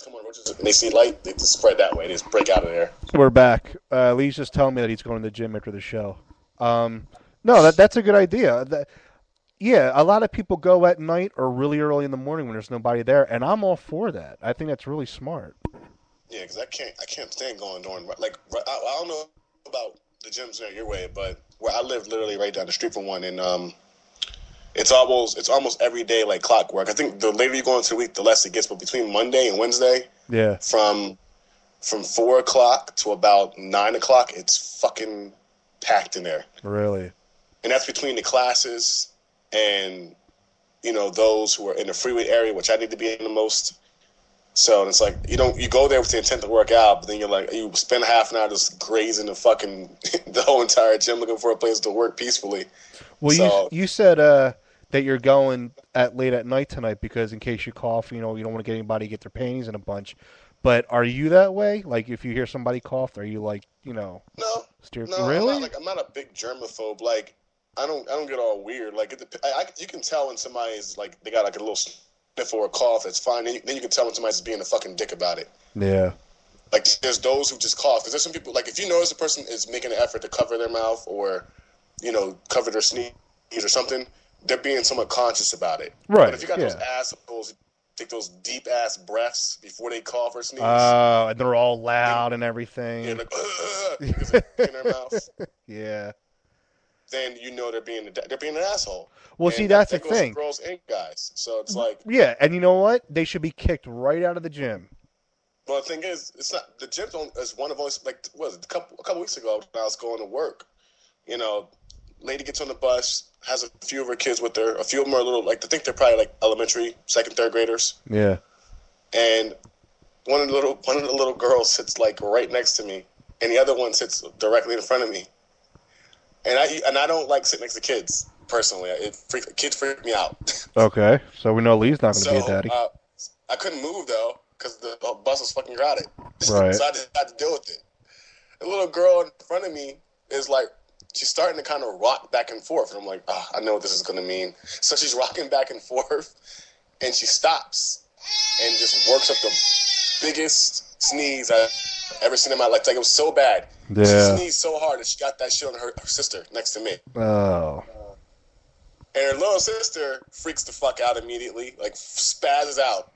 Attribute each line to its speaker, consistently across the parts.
Speaker 1: come on roaches and they see light, they just spread that way. They just break out of there.
Speaker 2: We're back. Lee's just telling me that he's going to the gym after the show. No, that's a good idea. Yeah, a lot of people go at night or really early in the morning when there's nobody there, and I'm all for that. I think that's really smart.
Speaker 1: Yeah, because I can't stand going during like I don't know about the gyms there your way, but where I live, literally right down the street from one, and it's almost every day like clockwork. I think the later you go into the week, the less it gets. But between Monday and Wednesday,
Speaker 2: Yeah,
Speaker 1: from 4 o'clock to about 9 o'clock, it's fucking packed in there,
Speaker 2: really.
Speaker 1: and that's between the classes and those who are in the freeway area, which I need to be in the most. So it's like you go there with the intent to work out, but then you spend half an hour just grazing the fucking the whole entire gym looking for a place to work peacefully.
Speaker 2: Well,
Speaker 1: So
Speaker 2: you said that you're going at late at night tonight because in case you cough, you don't want to get anybody to get their panties in a bunch. But are you that way? Like, if you hear somebody cough, are you like,
Speaker 1: no,
Speaker 2: steer?
Speaker 1: no,
Speaker 2: Really?
Speaker 1: I'm not a big germaphobe. Like I don't get all weird. Like you can tell when somebody's like they got like a little sniffle or cough. That's fine. Then you can tell when somebody's being a fucking dick about it.
Speaker 2: Yeah.
Speaker 1: Like there's those who just cough because there's some people like if you notice a person is making an effort to cover their mouth or cover their sneeze or something, they're being somewhat conscious about it. But
Speaker 2: Right.
Speaker 1: if you got those
Speaker 2: Yeah.
Speaker 1: assholes who take those deep ass breaths before they cough or sneeze,
Speaker 2: And they're all
Speaker 1: they,
Speaker 2: loud and
Speaker 1: they're
Speaker 2: everything.
Speaker 1: like because they're in their mouth,
Speaker 2: Yeah.
Speaker 1: then they're being an asshole.
Speaker 2: Well, see,
Speaker 1: And
Speaker 2: that's the
Speaker 1: that goes for
Speaker 2: thing.
Speaker 1: girls and guys. So it's like,
Speaker 2: Yeah, and you know what? They should be kicked right out of the gym.
Speaker 1: well, the thing is, it's not the gym. Is one of us like what was it, a couple weeks ago when I was going to work. You know, lady gets on the bus, has a few of her kids with her. A few of them are little, like I think they're probably like elementary, second, third graders.
Speaker 2: Yeah.
Speaker 1: And one of the little girls sits like right next to me, and the other one sits directly in front of me. And I don't like sitting next to kids personally. Kids freak me out.
Speaker 2: Okay. So we know Lee's not going to be a
Speaker 1: So
Speaker 2: daddy.
Speaker 1: I couldn't move though because the bus was fucking crowded.
Speaker 2: Right.
Speaker 1: So I just had to deal with it. The little girl in front of me is like, she's starting to kind of rock back and forth. And I'm like, I know what this is going to mean. So she's rocking back and forth, and she stops and just works up the biggest sneeze I've ever seen in my life. Like, it was so bad. She
Speaker 2: Yeah.
Speaker 1: sneezed so hard that she got that shit on her sister next to me.
Speaker 2: Oh.
Speaker 1: And her little sister freaks the fuck out immediately, like spazzes out.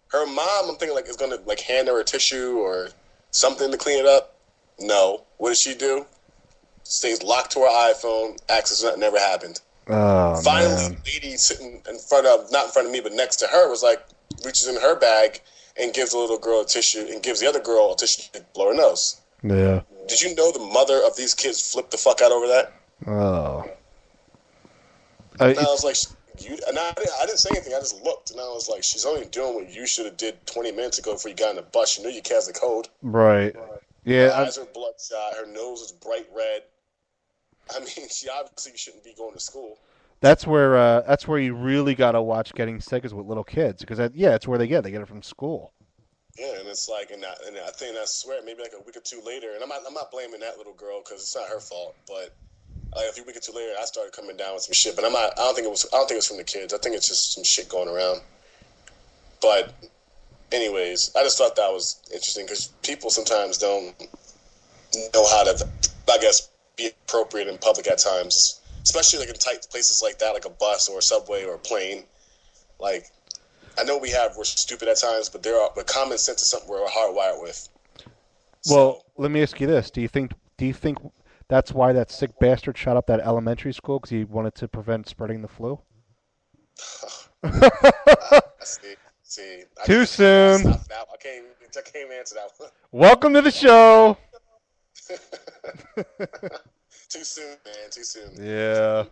Speaker 1: Her mom, I'm thinking, like, is going to, like, hand her a tissue or something to clean it up. No. What does she do? Stays locked to her iPhone, acts as nothing never happened.
Speaker 2: Oh,
Speaker 1: Finally,
Speaker 2: man.
Speaker 1: lady sitting not in front of me, but next to her was like, reaches in her bag and gives the little girl a tissue and gives the other girl a tissue to blow her nose.
Speaker 2: Yeah.
Speaker 1: Did you know the mother of these kids flipped the fuck out over that?
Speaker 2: Oh.
Speaker 1: And I was like, I didn't say anything. I just looked, and I was like, she's only doing what you should have did 20 minutes ago before you got in the bus. You knew you cast the code.
Speaker 2: Right.
Speaker 1: Her
Speaker 2: Yeah.
Speaker 1: eyes are bloodshot. Her nose is bright red. I mean, she obviously shouldn't be going to school.
Speaker 2: That's where you really got to watch getting sick is with little kids because it's where they get it from school.
Speaker 1: Yeah, and it's like, and I think I swear maybe like a week or two later, and I'm not blaming that little girl because it's not her fault, but like a few weeks or two later, I started coming down with some shit. But I don't think it was from the kids. I think it's just some shit going around. But anyways, I just thought that was interesting because people sometimes don't know how to, I guess, be appropriate in public at times, especially like in tight places like that, like a bus or a subway or a plane. Like, I know we're stupid at times, but but common sense is something we're hardwired with.
Speaker 2: Well,
Speaker 1: So,
Speaker 2: let me ask you this: Do you think that's why that sick bastard shot up that elementary school because he wanted to prevent spreading the flu?
Speaker 1: I see,
Speaker 2: Too
Speaker 1: I
Speaker 2: soon.
Speaker 1: stopped now. I can't answer that one.
Speaker 2: Welcome to the show.
Speaker 1: Too soon, man. Too soon.
Speaker 2: Yeah.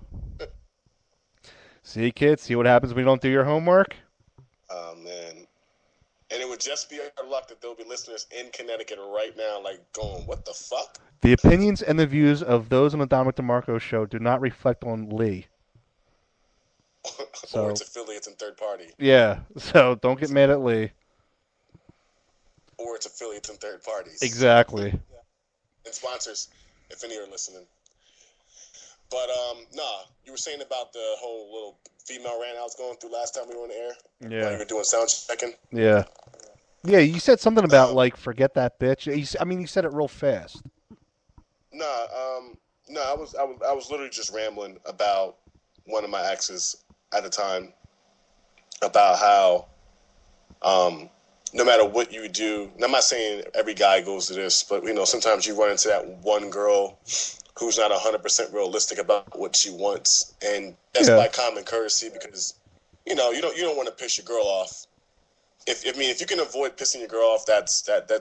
Speaker 2: See, kids, see what happens when you don't do your homework?
Speaker 1: Oh man. And it would just be our luck that there'll be listeners in Connecticut right now, like going, "What the fuck?"
Speaker 2: The opinions and the views of those on the Dominic DeMarco show do not reflect on Lee.
Speaker 1: Or
Speaker 2: So,
Speaker 1: its affiliates and third party,
Speaker 2: yeah. So don't get mad at Lee.
Speaker 1: or its affiliates and third parties,
Speaker 2: Exactly.
Speaker 1: and sponsors, if any are listening. But nah, you were saying about the whole little female rant I was going through last time we were on the air. While you
Speaker 2: Yeah.
Speaker 1: were doing sound checking.
Speaker 2: Yeah. Yeah, you said something about
Speaker 1: Um,
Speaker 2: like forget that bitch. You said it real fast.
Speaker 1: nah, no, I was literally just rambling about one of my exes at the time about how no matter what you do, and I'm not saying every guy goes to this, but sometimes you run into that one girl who's not 100% realistic about what she wants, and that's
Speaker 2: Yeah.
Speaker 1: by common courtesy because you don't want to piss your girl off. If you can avoid pissing your girl off, that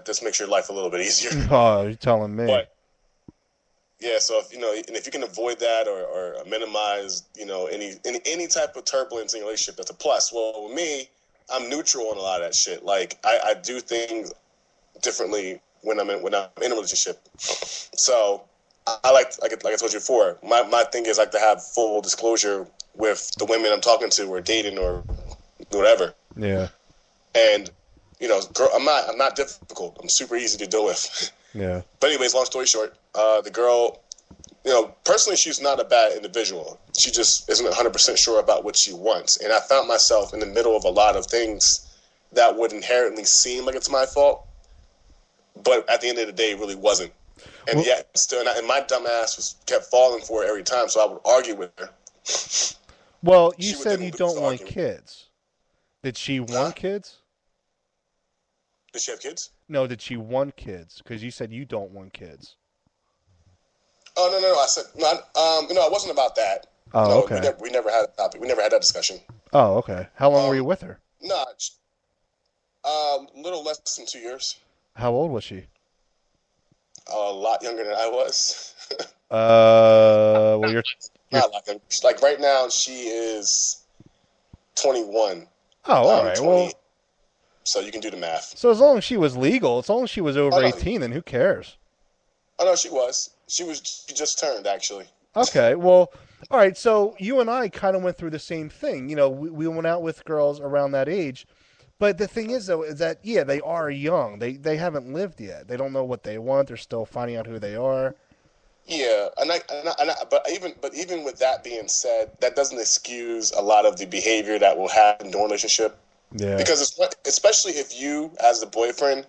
Speaker 1: just makes your life a little bit easier.
Speaker 2: Oh, you're telling me.
Speaker 1: But yeah, so if you can avoid that or minimize any type of turbulence in your relationship, that's a plus. Well, with me, I'm neutral on a lot of that shit. Like I do things differently when I'm in a relationship. So I like I told you before, my thing is like to have full disclosure with the women I'm talking to or dating or whatever.
Speaker 2: Yeah.
Speaker 1: And girl, I'm not difficult. I'm super easy to deal with.
Speaker 2: Yeah.
Speaker 1: But anyways, long story short, the girl, personally, she's not a bad individual. She just isn't 100% sure about what she wants. And I found myself in the middle of a lot of things that would inherently seem like it's my fault, but at the end of the day, it really wasn't. And
Speaker 2: Well,
Speaker 1: yet, still, and my dumb ass kept falling for it every time. So I would argue with her.
Speaker 2: well, you
Speaker 1: She would
Speaker 2: said
Speaker 1: then
Speaker 2: you
Speaker 1: lose
Speaker 2: don't
Speaker 1: the
Speaker 2: want
Speaker 1: argument.
Speaker 2: kids. Did she
Speaker 1: Huh?
Speaker 2: want kids?
Speaker 1: Did she have kids?
Speaker 2: No, did she want kids? Because you said you don't want kids.
Speaker 1: Oh no! I said no. It wasn't about that.
Speaker 2: Oh,
Speaker 1: No, we
Speaker 2: okay.
Speaker 1: never had a topic. We never had that discussion.
Speaker 2: Oh, okay. How long were you
Speaker 1: Um,
Speaker 2: with her?
Speaker 1: no, little less than 2 years.
Speaker 2: How old was she?
Speaker 1: A lot younger than I was.
Speaker 2: Well, you're.
Speaker 1: Not a lot younger. Like right now, she is 21.
Speaker 2: Oh, all
Speaker 1: I'm
Speaker 2: right.
Speaker 1: 20.
Speaker 2: Well,
Speaker 1: So you can do the math.
Speaker 2: so as long as she was legal, as long as she was
Speaker 1: Oh
Speaker 2: over
Speaker 1: no,
Speaker 2: 18, then who cares?
Speaker 1: oh no, she was. She just turned actually.
Speaker 2: Okay, well, all right. So you and I kind of went through the same thing. We went out with girls around that age, but the thing is, though, is that yeah, they are young. They haven't lived yet. They don't know what they want. They're still finding out who they are.
Speaker 1: Yeah, but even with that being said, that doesn't excuse a lot of the behavior that will happen during a relationship.
Speaker 2: Yeah,
Speaker 1: Because especially if you, as the boyfriend,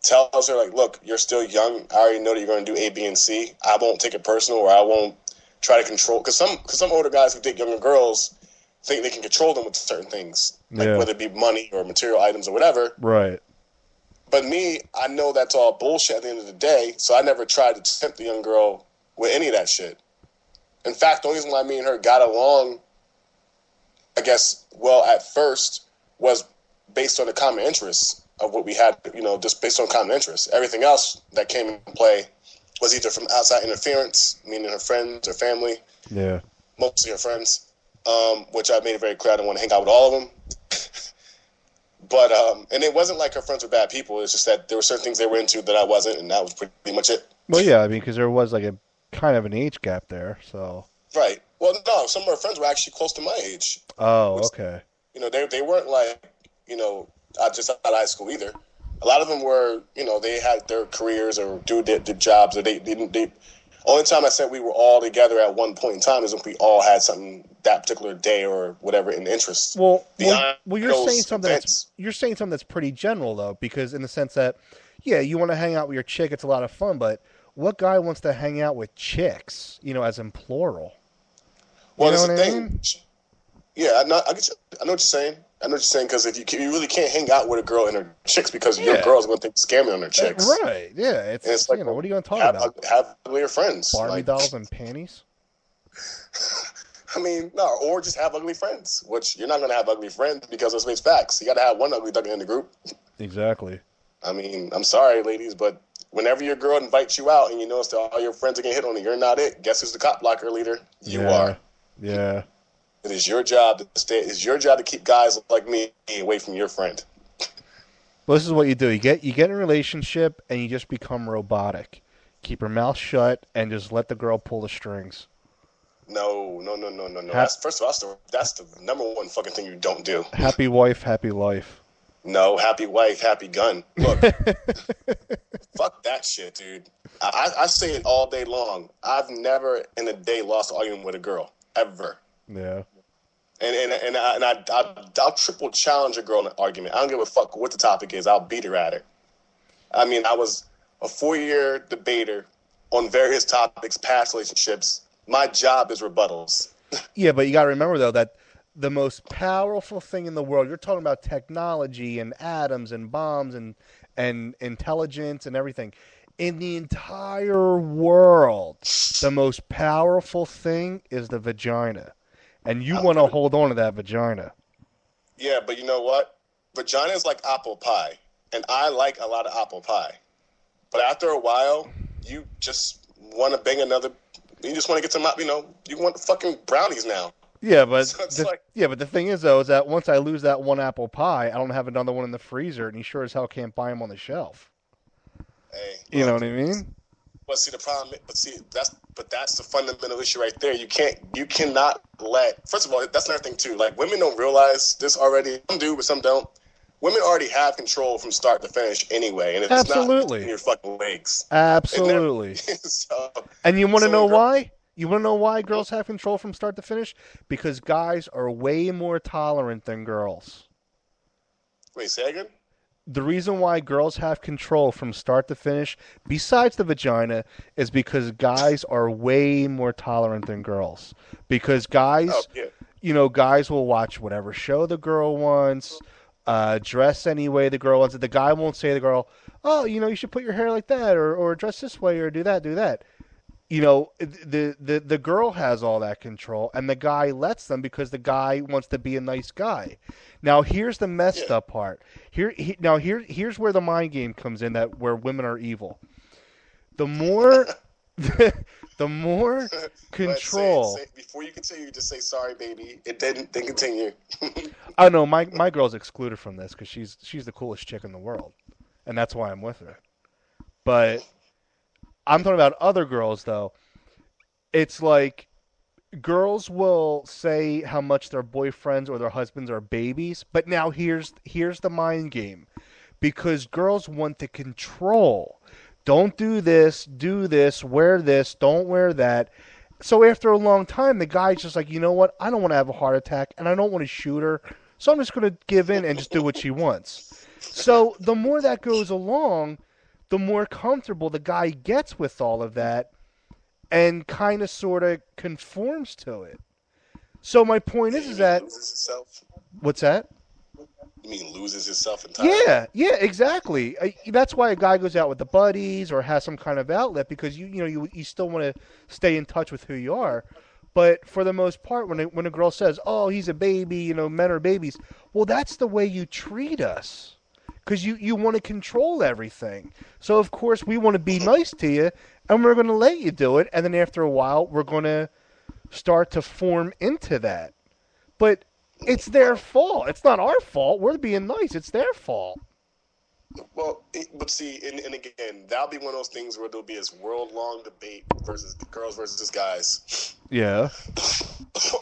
Speaker 1: tells her like, "Look, you're still young. I already know that you're going to do A, B, and C. I won't take it personal, or I won't try to control." Because some older guys who date younger girls think they can control them with certain things, like
Speaker 2: yeah,
Speaker 1: whether it be money or material items or whatever.
Speaker 2: right.
Speaker 1: But me, I know that's all bullshit at the end of the day. So I never tried to tempt the young girl with any of that shit. In fact, the only reason why me and her got along, I guess, well, at first, was based on the common interests of what we had, just based on common interests. Everything else that came into play was either from outside interference, meaning her friends or family,
Speaker 2: Yeah,
Speaker 1: mostly her friends, which I made it very clear I didn't want to hang out with all of them. But, and it wasn't like her friends were bad people. It's just that there were certain things they were into that I wasn't, and that was pretty much it.
Speaker 2: well, yeah. I mean, because there was like a kind of an age gap there. So,
Speaker 1: Right. Well, no, some of her friends were actually close to my age.
Speaker 2: oh,
Speaker 1: Which,
Speaker 2: okay.
Speaker 1: they weren't like, just out of high school either. A lot of them were, they had their careers or did jobs, or they didn't. Only time I said we were all together at one point in time is if we all had something that particular day or whatever in interest. Beyond
Speaker 2: You're saying
Speaker 1: those
Speaker 2: something
Speaker 1: events,
Speaker 2: that's pretty general though, because in the sense that, yeah, you want to hang out with your chick, it's a lot of fun, but what guy wants to hang out with chicks? As in plural.
Speaker 1: well,
Speaker 2: You know
Speaker 1: there's
Speaker 2: what
Speaker 1: a
Speaker 2: I
Speaker 1: thing.
Speaker 2: mean?
Speaker 1: Yeah, I get you. I know what you're saying. Because if you really can't hang out with a girl and her chicks because your
Speaker 2: Yeah.
Speaker 1: girl's going to think scamming on her chicks.
Speaker 2: Right. Yeah.
Speaker 1: And
Speaker 2: It's,
Speaker 1: it's like,
Speaker 2: what are you going to talk
Speaker 1: have,
Speaker 2: about?
Speaker 1: have uglier friends.
Speaker 2: Barbie
Speaker 1: Like,
Speaker 2: dolls and panties?
Speaker 1: I mean, no, or just have ugly friends, which you're not going to have ugly friends because let's face facts. You got to have one ugly duckling in the group.
Speaker 2: Exactly.
Speaker 1: I mean, I'm sorry, ladies, but whenever your girl invites you out and you notice that all your friends are getting hit on you, you're not it. Guess who's the cop blocker leader? You are.
Speaker 2: Yeah.
Speaker 1: It is your job to stay. It's your job to keep guys like me away from your friend.
Speaker 2: Well, this is what you do. You get in a relationship and you just become robotic. Keep your mouth shut and just let the girl pull the strings.
Speaker 1: No. That's first of all, that's the number one fucking thing you don't do.
Speaker 2: Happy wife, happy life.
Speaker 1: No, happy wife, happy gun. Look, fuck that shit, dude. I say it all day long. I've never in a day lost an argument with a girl ever.
Speaker 2: Yeah.
Speaker 1: I'll triple challenge a girl in an argument. I don't give a fuck what the topic is. I'll beat her at it. I mean, I was a 4-year debater on various topics, past relationships. My job is rebuttals.
Speaker 2: Yeah, but you got to remember though that the most powerful thing in the world. You're talking about technology and atoms and bombs and intelligence and everything. In the entire world, the most powerful thing is the vagina. And you want to hold on to that vagina.
Speaker 1: Yeah, but you know what? Vagina is like apple pie. And I like a lot of apple pie. But after a while, you just want to bang another. You just want to get some, you want the fucking brownies now.
Speaker 2: Yeah, but
Speaker 1: So
Speaker 2: but the thing is though is that once I lose that one apple pie, I don't have another one in the freezer, and you sure as hell can't buy them on the shelf.
Speaker 1: hey,
Speaker 2: You know what I mean?
Speaker 1: but see the problem. That's the fundamental issue right there. You cannot let. First of all, that's another thing too. Like women don't realize this already. Some do, but some don't. Women already have control from start to finish anyway, and it's not in your fucking legs.
Speaker 2: Absolutely.
Speaker 1: So,
Speaker 2: and you want to know why? You want to know why girls have control from start to finish? Because guys are way more tolerant than girls.
Speaker 1: Wait, say again?
Speaker 2: The reason why girls have control from start to finish, besides the vagina, is because guys are way more tolerant than girls. Because guys, guys will watch whatever show the girl wants, dress any way the girl wants. The guy won't say to the girl, oh, you should put your hair like that, or dress this way, or do that. The girl has all that control, and the guy lets them because the guy wants to be a nice guy. Now, here's the messed up part. Here's where the mind game comes in, that where women are evil. The more, the more control.
Speaker 1: Before you continue, just say sorry, baby. It didn't. Then continue.
Speaker 2: Oh no, my girl's excluded from this because she's the coolest chick in the world, and that's why I'm with her. But I'm talking about other girls, though. It's like girls will say how much their boyfriends or their husbands are babies, but now here's the mind game. Because girls want to control. Don't do this, wear this, don't wear that. So after a long time, the guy's just like, you know what? I don't want to have a heart attack, and I don't want to shoot her, so I'm just going to give in and just do what she wants. So the more that goes along, the more comfortable the guy gets with all of that and kind of sort of conforms to it. So my point is that...
Speaker 1: Loses himself?
Speaker 2: What's that?
Speaker 1: You mean loses himself entirely?
Speaker 2: Yeah, exactly. That's why a guy goes out with the buddies or has some kind of outlet, because you still want to stay in touch with who you are. But for the most part, when a girl says, oh, he's a baby, men are babies, well, that's the way you treat us. Because you want to control everything. So, of course, we want to be nice to you, and we're going to let you do it. And then after a while, we're going to start to form into that. But it's their fault. It's not our fault. We're being nice. It's their fault.
Speaker 1: Well, but see, and again, that'll be one of those things where there'll be this world-long debate versus girls versus guys.
Speaker 2: Yeah.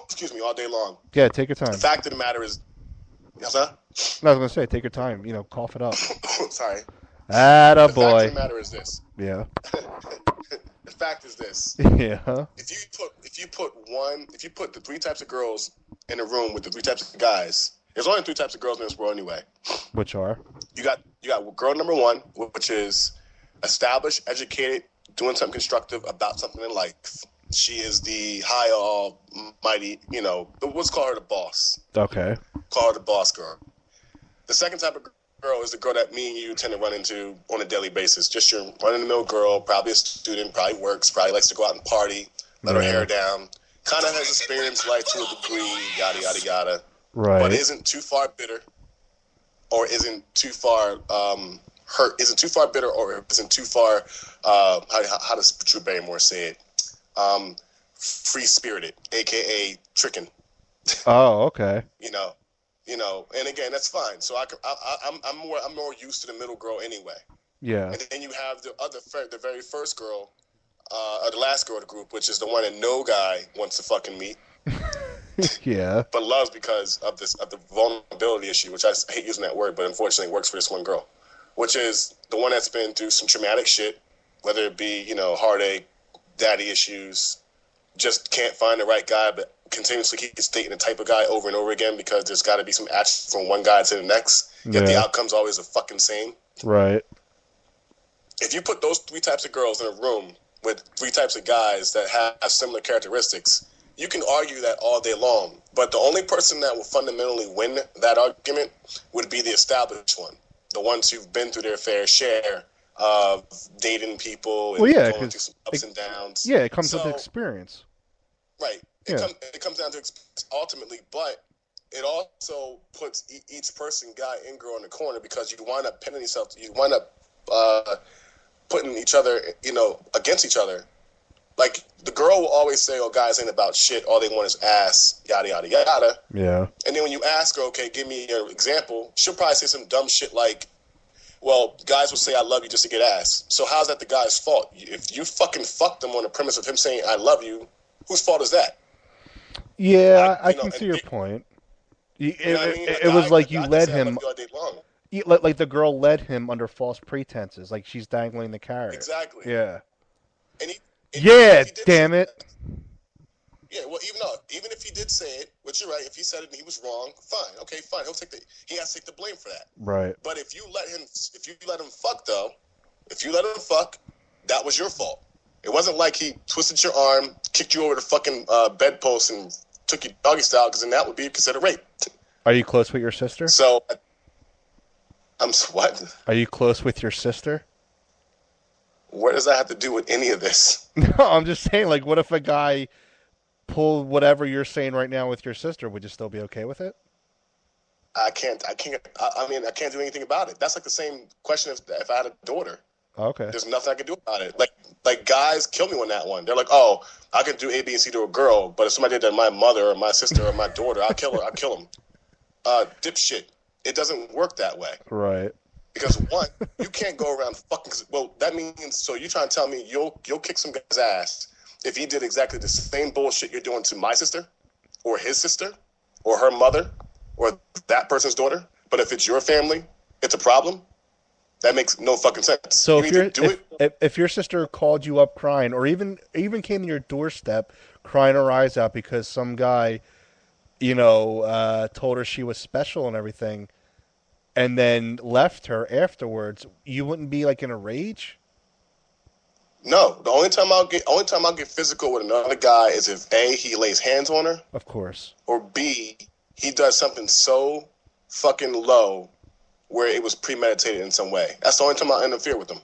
Speaker 1: Excuse me, all day long.
Speaker 2: Yeah, take your time.
Speaker 1: The fact of the matter is... Yes, sir?
Speaker 2: I was going to say, take your time. Cough it up.
Speaker 1: Sorry.
Speaker 2: Atta
Speaker 1: boy. The fact of the matter is this.
Speaker 2: Yeah.
Speaker 1: The fact is this.
Speaker 2: Yeah.
Speaker 1: If you put the three types of girls in a room with the three types of guys, there's only three types of girls in this world anyway.
Speaker 2: Which are?
Speaker 1: You got girl number one, which is established, educated, doing something constructive about something in life. She is the high almighty, let's call her the boss.
Speaker 2: Okay.
Speaker 1: Call her the boss girl. The second type of girl is the girl that me and you tend to run into on a daily basis. Just your run-of-the-mill girl, probably a student, probably works, probably likes to go out and party, let her hair down, kind of has experienced life to a degree, yada, yada, yada.
Speaker 2: Right.
Speaker 1: But isn't too far bitter or isn't too far hurt, isn't too far bitter or isn't too far, how does Drew Barrymore say it? Free-spirited, a.k.a. tricking.
Speaker 2: Oh, okay.
Speaker 1: And again, that's fine. So I'm more used to the middle girl anyway.
Speaker 2: Yeah.
Speaker 1: And then you have the very first girl, or the last girl of the group, which is the one that no guy wants to fucking meet.
Speaker 2: Yeah.
Speaker 1: But loves because of the vulnerability issue, which I hate using that word, but unfortunately it works for this one girl, which is the one that's been through some traumatic shit, whether it be, heartache, daddy issues, just can't find the right guy, but continuously keeps dating the type of guy over and over again because there's got to be some action from one guy to the next. Yet the outcome's always the fucking same.
Speaker 2: Right.
Speaker 1: If you put those 3 types of girls in a room with 3 types of guys that have similar characteristics, you can argue that all day long. But the only person that will fundamentally win that argument would be the established one. The ones who've been through their fair share of dating people and going through some ups and downs.
Speaker 2: Yeah, it comes with experience.
Speaker 1: Right. It comes down to experience ultimately, but it also puts each person, guy and girl, in the corner because you wind up pitting yourself. You wind up putting each other, against each other. Like, the girl will always say, oh, guys ain't about shit. All they want is ass, yada, yada, yada.
Speaker 2: Yeah.
Speaker 1: And then when you ask her, okay, give me your example, she'll probably say some dumb shit like, well, guys will say I love you just to get ass. So how's that the guy's fault? If you fucking fucked him on the premise of him saying I love you, whose fault is that?
Speaker 2: Yeah, I can see your point. It was like you led him... Like the girl led him under false pretenses, like she's dangling the carrot.
Speaker 1: Exactly.
Speaker 2: Yeah.
Speaker 1: And
Speaker 2: damn it.
Speaker 1: Yeah, well, even if he did say it, which you're right, if he said it and he was wrong, fine. Okay, fine. He has to take the blame for that.
Speaker 2: Right.
Speaker 1: But if you let him fuck, though, that was your fault. It wasn't like he twisted your arm, kicked you over the fucking bedpost, and took you doggy style, because then that would be considered rape.
Speaker 2: Are you close with your sister?
Speaker 1: So. What?
Speaker 2: Are you close with your sister?
Speaker 1: What does that have to do with any of this?
Speaker 2: No, I'm just saying, like, what if a guy pulled whatever you're saying right now with your sister? Would you still be okay with it?
Speaker 1: I can't do anything about it. That's like the same question if I had a daughter.
Speaker 2: Okay.
Speaker 1: There's nothing I can do about it. Like guys kill me on that one. They're like, oh, I can do A, B, and C to a girl, but if somebody did that to my mother or my sister or my daughter, I'll kill her. I'll kill them. Dipshit. It doesn't work that way.
Speaker 2: Right.
Speaker 1: Because one, you can't go around fucking. Well, that means so you're trying to tell me you'll kick some guy's ass if he did exactly the same bullshit you're doing to my sister, or his sister, or her mother, or that person's daughter. But if it's your family, it's a problem. That makes no fucking sense.
Speaker 2: So if your sister called you up crying, or even came to your doorstep crying her eyes out because some guy, told her she was special and everything, and then left her afterwards, you wouldn't be like in a rage?
Speaker 1: No. The only time I'll get physical with another guy is if A, he lays hands on her.
Speaker 2: Of course. Or
Speaker 1: B, he does something so fucking low where it was premeditated in some way. That's the only time I'll interfere with him.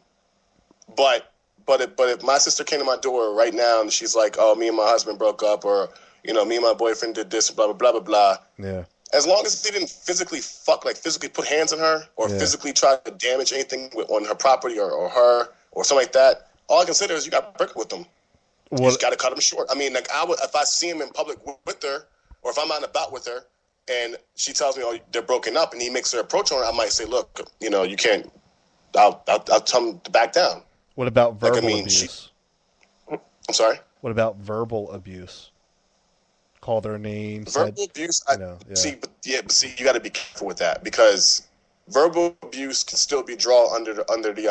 Speaker 1: But if my sister came to my door right now and she's like, oh, me and my husband broke up, or me and my boyfriend did this, blah, blah, blah, blah, blah.
Speaker 2: Yeah.
Speaker 1: As long as they didn't physically physically put hands on her or physically try to damage anything on her property or her or something like that, all I consider is you got to break up with them. You just got to cut them short. I mean, like if I see him in public with her, or if I'm out and about with her, and she tells me, oh, they're broken up, and he makes her approach on her, I might say, look, you can't. I'll tell him to back down.
Speaker 2: What about verbal abuse?
Speaker 1: I'm sorry?
Speaker 2: What about verbal abuse? Call their name.
Speaker 1: Verbal abuse, see, you got to be careful with that, because verbal abuse can still be drawn under the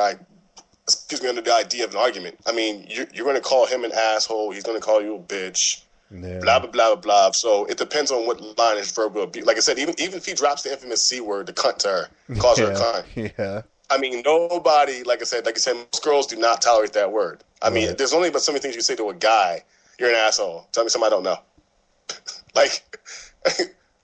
Speaker 1: idea of an argument. I mean, you're going to call him an asshole. He's going to call you a bitch. Yeah. Blah, blah, blah, blah, blah. So it depends on what line is verbal abuse. Like I said, even if he drops the infamous C word, the cunt to her, calls her a cunt.
Speaker 2: Yeah.
Speaker 1: I mean, nobody, like I said, most girls do not tolerate that word. I mean, there's only but so many things you say to a guy. You're an asshole. Tell me something I don't know. But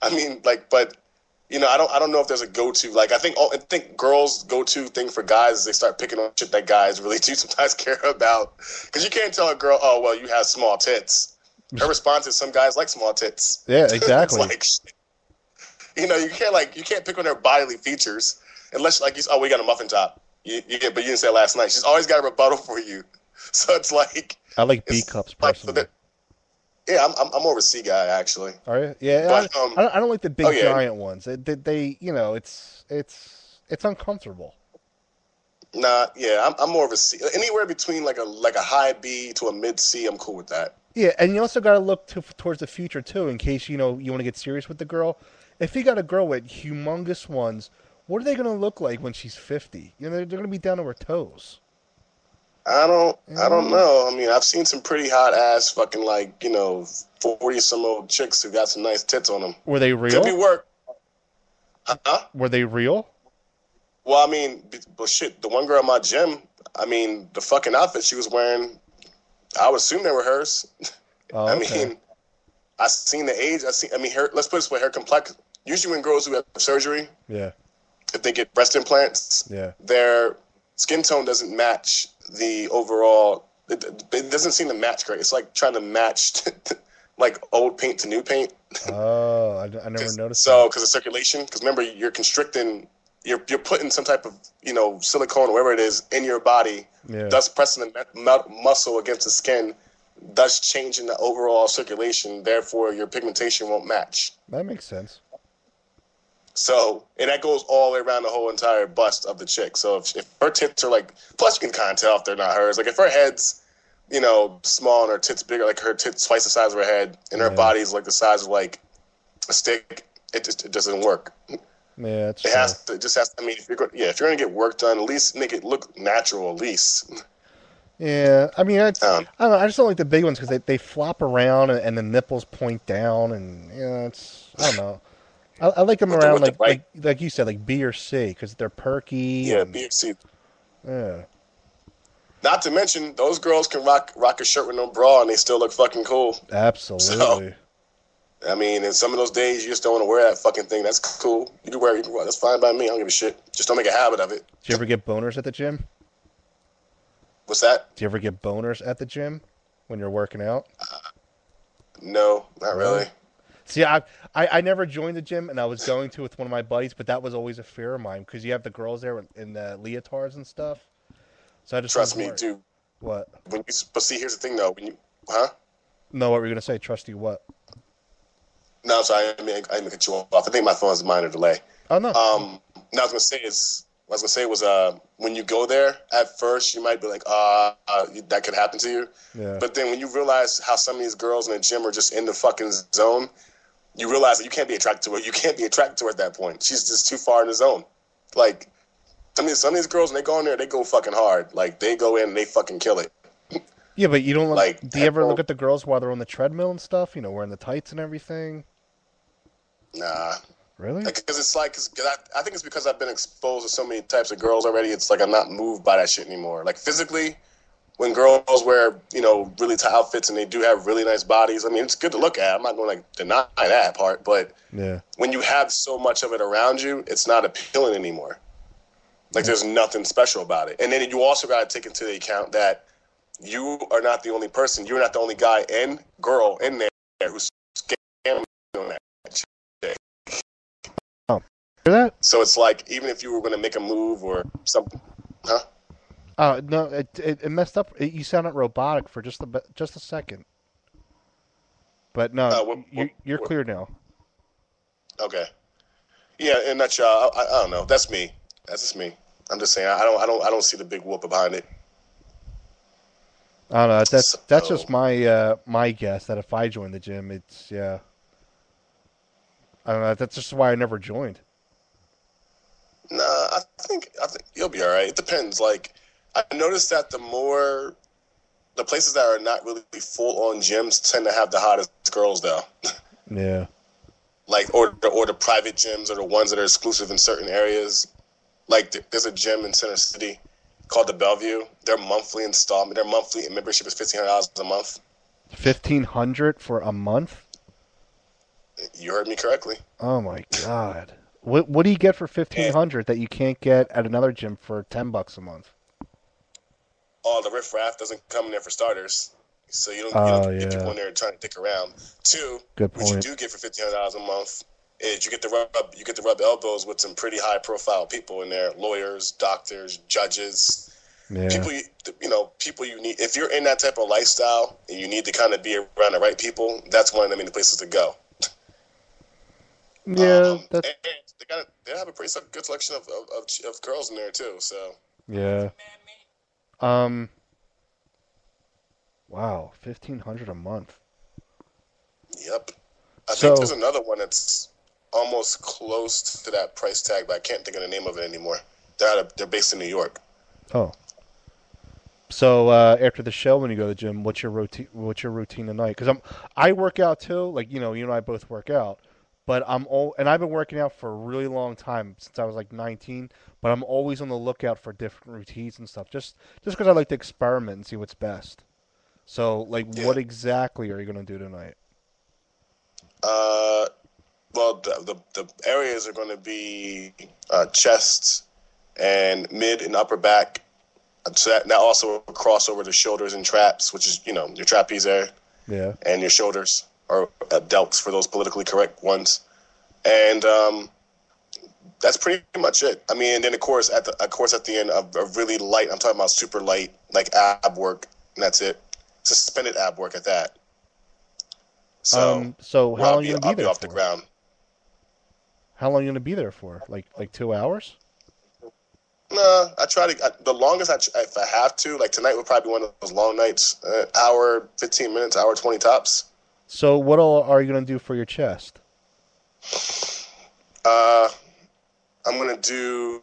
Speaker 1: I don't know if there's a go-to. Like, I think girls' go-to thing for guys is they start picking on shit that guys really do sometimes care about. Because you can't tell a girl, oh, well, you have small tits. Her response is, some guys like small tits.
Speaker 2: Yeah, exactly.
Speaker 1: It's like, you can't pick on their bodily features unless, like, we got a muffin top. But you didn't say it last night. She's always got a rebuttal for you. So it's like,
Speaker 2: I like B cups personally.
Speaker 1: Yeah, I'm more of a C guy, actually.
Speaker 2: Are you? Yeah, but, I don't like the big giant ones. They it's uncomfortable.
Speaker 1: Nah, yeah, I'm more of a C. Anywhere between like a high B to a mid C, I'm cool with that.
Speaker 2: Yeah, and you also got to look towards the future too, in case you want to get serious with the girl. If you got a girl with humongous ones, what are they going to look like when she's 50? They're going to be down to her toes.
Speaker 1: I don't know. I mean, I've seen some pretty hot ass fucking 40 some old chicks who got some nice tits on them.
Speaker 2: Were they
Speaker 1: Could be
Speaker 2: real?
Speaker 1: work. Huh?
Speaker 2: Were they real?
Speaker 1: Well, I mean, but shit, the one girl in my gym, I mean, the fucking outfit she was wearing, I would assume they were hers.
Speaker 2: Oh,
Speaker 1: I
Speaker 2: okay.
Speaker 1: mean, I seen the age. I mean, her. Let's put it this way: her complex. Usually, when girls who have surgery,
Speaker 2: Yeah.
Speaker 1: if they get breast implants,
Speaker 2: Yeah.
Speaker 1: their skin tone doesn't match the overall. It doesn't seem to match great. It's like trying to match like old paint to new paint.
Speaker 2: Oh, I never noticed.
Speaker 1: So, because of circulation, because remember, you're constricting. You're putting some type of silicone or whatever it is in your body,
Speaker 2: Yeah.
Speaker 1: thus pressing the muscle against the skin, thus changing the overall circulation. Therefore, your pigmentation won't match.
Speaker 2: That makes sense.
Speaker 1: So, and that goes all the way around the whole entire bust of the chick. So if her tits are like, plus you can kind of tell if they're not hers. Like if her head's, small and her tits bigger, like her tits twice the size of her head, and her body's like the size of like a stick, it doesn't work.
Speaker 2: Yeah, that's
Speaker 1: It has to. It just has. I mean, if you're gonna get work done, at least make it look natural. At least.
Speaker 2: Yeah, I mean, I don't know. I just don't like the big ones because they flop around and the nipples point down, and it's I don't know. I like them around like you said, like B or C because they're perky.
Speaker 1: Yeah, B or C.
Speaker 2: Yeah.
Speaker 1: Not to mention, those girls can rock a shirt with no bra and they still look fucking cool.
Speaker 2: Absolutely.
Speaker 1: So, I mean, in some of those days, you just don't want to wear that fucking thing. That's cool. You can wear it. That's fine by me. I don't give a shit. Just don't make a habit of it.
Speaker 2: Do you ever get boners at the gym?
Speaker 1: What's that?
Speaker 2: Do you ever get boners at the gym when you're working out?
Speaker 1: No, not really.
Speaker 2: See, I never joined the gym, and I was going to with one of my buddies, but that was always a fear of mine because you have the girls there in the leotards and stuff. So I just
Speaker 1: trust me, dude.
Speaker 2: What?
Speaker 1: But see, here's the thing, though. Huh?
Speaker 2: No, what were you gonna say? Trust you what?
Speaker 1: No, I'm sorry. I didn't cut you off. I think my phone's a minor delay.
Speaker 2: Oh no.
Speaker 1: No, I was gonna say was when you go there at first you might be like that could happen to you, but then when you realize how some of these girls in the gym are just in the fucking zone, you realize that you can't be attracted to her. You can't be attracted to her at that point. She's just too far in the zone. Like some of these girls, when they go in there, they go fucking hard. Like they go in and they fucking kill it.
Speaker 2: Yeah, but you don't
Speaker 1: like.
Speaker 2: Do you ever look at the girls while they're on the treadmill and stuff? Wearing the tights and everything.
Speaker 1: Nah.
Speaker 2: Really?
Speaker 1: Because I think it's because I've been exposed to so many types of girls already. It's like I'm not moved by that shit anymore. Like physically, when girls wear really tight outfits and they do have really nice bodies, I mean it's good to look at. I'm not going to deny that part, but when you have so much of it around you, it's not appealing anymore. Like there's nothing special about it. And then you also got to take into the account that you are not the only person. You're not the only guy and girl in there who's scamming on that shit.
Speaker 2: That?
Speaker 1: So it's like even if you were going to make a move or something, huh?
Speaker 2: No, it messed up. You sounded robotic for just a second. But no, you're clear now.
Speaker 1: Okay. Yeah, in a nutshell, I don't know. That's me. That's just me. I'm just saying I don't see the big whoop behind it.
Speaker 2: I don't know. That's just my guess that if I joined the gym, it's I don't know. That's just why I never joined.
Speaker 1: Nah, I think you'll be all right. It depends. Like I noticed that the places that are not really full on gyms tend to have the hottest girls though.
Speaker 2: Yeah.
Speaker 1: Like or the private gyms are the ones that are exclusive in certain areas. Like there's a gym in Center City called the Bellevue. Their monthly membership is $1,500 a month.
Speaker 2: $1,500 for a month?
Speaker 1: You heard me correctly.
Speaker 2: Oh my god! What do you get for $1,500 that you can't get at another gym for $10 a month?
Speaker 1: Oh, the riffraff doesn't come in there for starters, so you don't get people in there trying to dick around. Two,
Speaker 2: good point.
Speaker 1: What you do get for $1,500 a month is you get to rub elbows with some pretty high profile people in there, lawyers, doctors, judges, people you need. If you're in that type of lifestyle and you need to kind of be around the right people, that's one of the main places to go.
Speaker 2: Yeah,
Speaker 1: and they have a pretty good selection of girls in there too. So
Speaker 2: yeah. Wow, $1,500 a month.
Speaker 1: Yep. I think there's another one that's almost close to that price tag, but I can't think of the name of it anymore. They're based in New York.
Speaker 2: Oh. So after the show, when you go to the gym, what's your routine? What's your routine tonight? Because I work out too. Like you and I both work out, but and I've been working out for a really long time since I was like 19. But I'm always on the lookout for different routines and stuff. Just because I like to experiment and see what's best. So like,
Speaker 1: Yeah.
Speaker 2: what exactly are you gonna do tonight?
Speaker 1: Uh, well, the areas are going to be chest and mid and upper back. So that also cross over the shoulders and traps, which is your trapeze area
Speaker 2: Yeah.
Speaker 1: and your shoulders, or delts for those politically correct ones. And that's pretty much it. I mean, and then of course at the end of really light. I'm talking about super light, like ab work, and that's it. Suspended ab work at that. So
Speaker 2: So how long are you gonna be
Speaker 1: I'll be
Speaker 2: there
Speaker 1: off the
Speaker 2: for?
Speaker 1: ground.
Speaker 2: How long are you gonna be there for? Like 2 hours?
Speaker 1: Nah, I try to. The longest if I have to, like tonight would probably be one of those long nights. Hour 15 minutes, hour 20 tops.
Speaker 2: So what all are you gonna do for your chest?
Speaker 1: Uh, I'm gonna do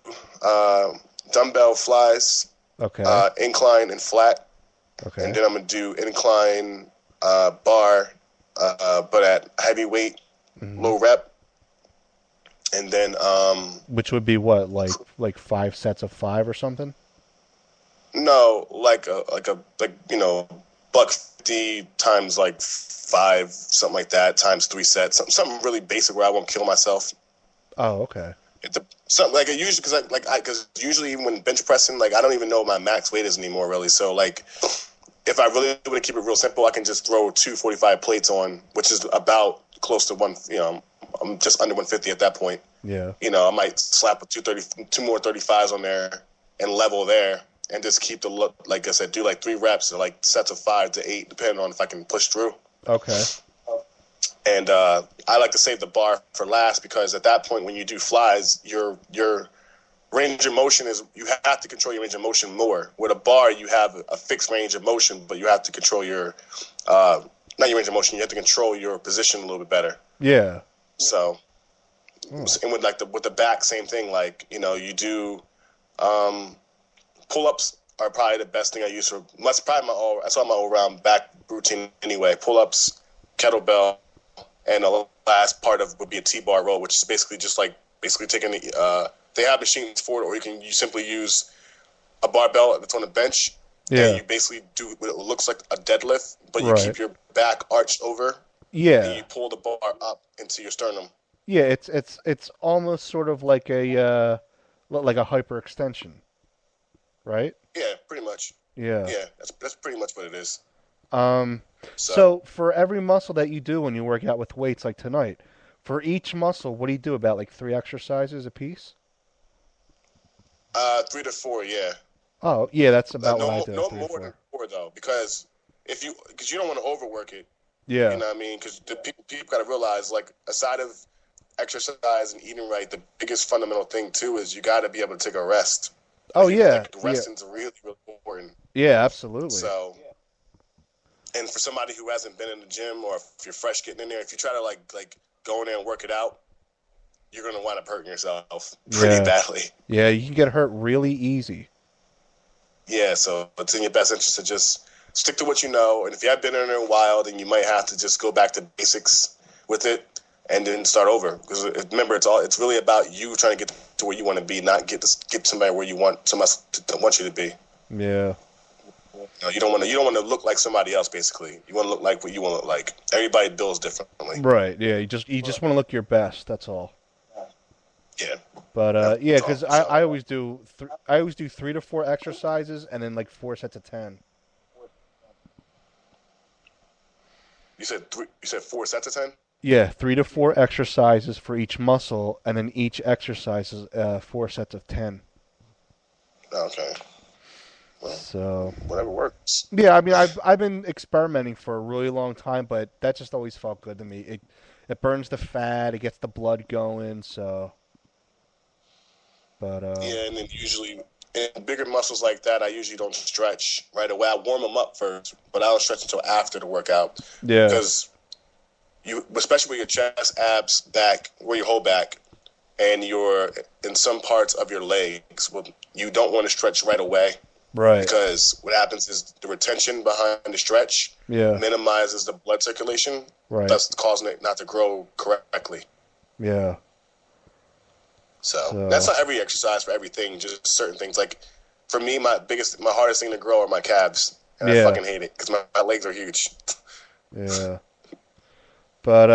Speaker 1: dumbbell flies,
Speaker 2: Okay.
Speaker 1: incline and flat, and
Speaker 2: Okay.
Speaker 1: then I'm gonna do incline bar, but at heavy weight,
Speaker 2: Hmm.
Speaker 1: low rep, and then
Speaker 2: Which would be what, like 5 sets of five or something?
Speaker 1: no, like buck 50 times like five, something like that, times 3 sets, something really basic where I won't kill myself.
Speaker 2: Oh, okay.
Speaker 1: Something like it usually because usually even when bench pressing, like I don't even know what my max weight is anymore really. So like if I really want to keep it real simple, I can just throw 245 plates on, which is about close to one. I'm just under 150 at that point.
Speaker 2: Yeah.
Speaker 1: I might slap a 230, two more 35s on there and level there, and just keep the look. Like I said, do like 3 reps or like sets of 5 to 8, depending on if I can push through.
Speaker 2: Okay.
Speaker 1: And I like to save the bar for last because at that point, when you do flies, your range of motion is you have to control your range of motion more. With a bar, you have a fixed range of motion, but you have to control your not your range of motion. You have to control your position a little bit better.
Speaker 2: Yeah.
Speaker 1: So,
Speaker 2: Oh.
Speaker 1: and with the back, same thing. Like you do pull ups are probably the best thing I use for. That's probably that's my all around back routine anyway. Pull ups, kettlebell. And the last part of would be a T-bar row, which is basically just like taking they have machines for it, or you simply use a barbell that's on a bench, and
Speaker 2: Yeah.
Speaker 1: you basically do what looks like a deadlift, but you
Speaker 2: Right.
Speaker 1: keep your back arched over, and
Speaker 2: Yeah.
Speaker 1: you pull the bar up into your sternum.
Speaker 2: Yeah. It's almost sort of like a hyperextension, right?
Speaker 1: Yeah, pretty much.
Speaker 2: Yeah.
Speaker 1: Yeah, that's pretty much what it is.
Speaker 2: Um,
Speaker 1: So
Speaker 2: so for every muscle that you do when you work out with weights, like tonight, for each muscle, what do you do? About like 3 exercises a piece?
Speaker 1: 3 to 4, yeah.
Speaker 2: Oh, yeah, that's about what I do.
Speaker 1: No
Speaker 2: Three to
Speaker 1: more than
Speaker 2: four.
Speaker 1: 4 though, because because you don't want to overwork it. You
Speaker 2: Yeah.
Speaker 1: know what I mean? Because the people got to realize, like, aside of exercise and eating right, the biggest fundamental thing too is you got to be able to take a rest.
Speaker 2: Oh, yeah.
Speaker 1: Like
Speaker 2: Yeah.
Speaker 1: resting's really, really important.
Speaker 2: Yeah. Absolutely.
Speaker 1: So, and for somebody who hasn't been in the gym, or if you're fresh getting in there, if you try to like go in there and work it out, you're gonna wind up hurting yourself pretty
Speaker 2: Yeah.
Speaker 1: badly.
Speaker 2: Yeah. You can get hurt really easy.
Speaker 1: Yeah, so it's in your best interest to just stick to what you know, and if you have been in there a while, then you might have to just go back to basics with it and then start over. Because remember, it's really about you trying to get to where you want to be, not get somebody where you want somebody to want you to be.
Speaker 2: Yeah.
Speaker 1: You don't want to look like somebody else. Basically, you want to look like what you want to look like. Everybody builds differently.
Speaker 2: Right. Yeah. You just want to look your best. That's all.
Speaker 1: Yeah,
Speaker 2: But yeah,
Speaker 1: that's all.
Speaker 2: because I
Speaker 1: So
Speaker 2: always do I always do 3 to 4 exercises and then like 4 sets of 10.
Speaker 1: you said 3. You said 4 sets of 10.
Speaker 2: Yeah, 3 to 4 exercises for each muscle, and then each exercise is 4 sets of 10.
Speaker 1: Okay, well,
Speaker 2: So
Speaker 1: whatever works.
Speaker 2: yeah, I mean, I've been experimenting for a really long time, but that just always felt good to me. It burns the fat, it gets the blood going. So, but
Speaker 1: Yeah, and then usually in bigger muscles like that, I usually don't stretch right away. I warm them up first, but I don't stretch until after the workout
Speaker 2: yeah,
Speaker 1: because especially with your chest, abs, back, where your whole back, and your in some parts of your legs, well, you don't want to stretch right away
Speaker 2: Right.
Speaker 1: Because what happens is the retention behind the stretch minimizes the blood circulation, thus causing it not to grow correctly.
Speaker 2: Yeah.
Speaker 1: So that's not every exercise for everything, just certain things. Like for me, my hardest thing to grow are my calves, and I fucking hate it because my legs are huge.
Speaker 2: Yeah. But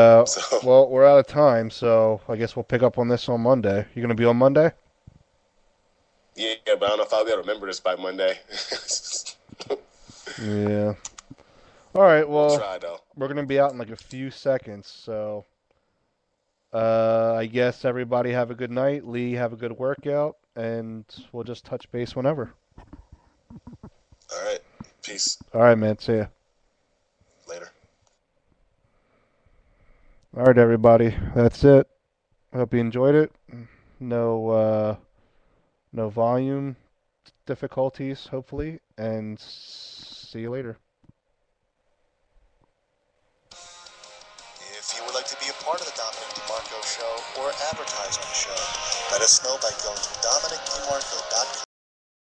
Speaker 2: well, we're out of time, so I guess we'll pick up on this on Monday. You gonna be on Monday?
Speaker 1: Yeah, but I don't know if I'll be able to remember this by Monday.
Speaker 2: Yeah. All right. Well,
Speaker 1: we'll try, though.
Speaker 2: We're gonna be out in like a few seconds, so I guess everybody have a good night. Lee, have a good workout, and we'll just touch base whenever.
Speaker 1: All right. Peace.
Speaker 2: All right, man. See ya.
Speaker 1: Later.
Speaker 2: All right, everybody. That's it. Hope you enjoyed it. No volume difficulties, hopefully, and see you later.
Speaker 3: If you would like to be a part of the Dominic DeMarco Show or advertise on the show, let us know by going to DominicDeMarco.com.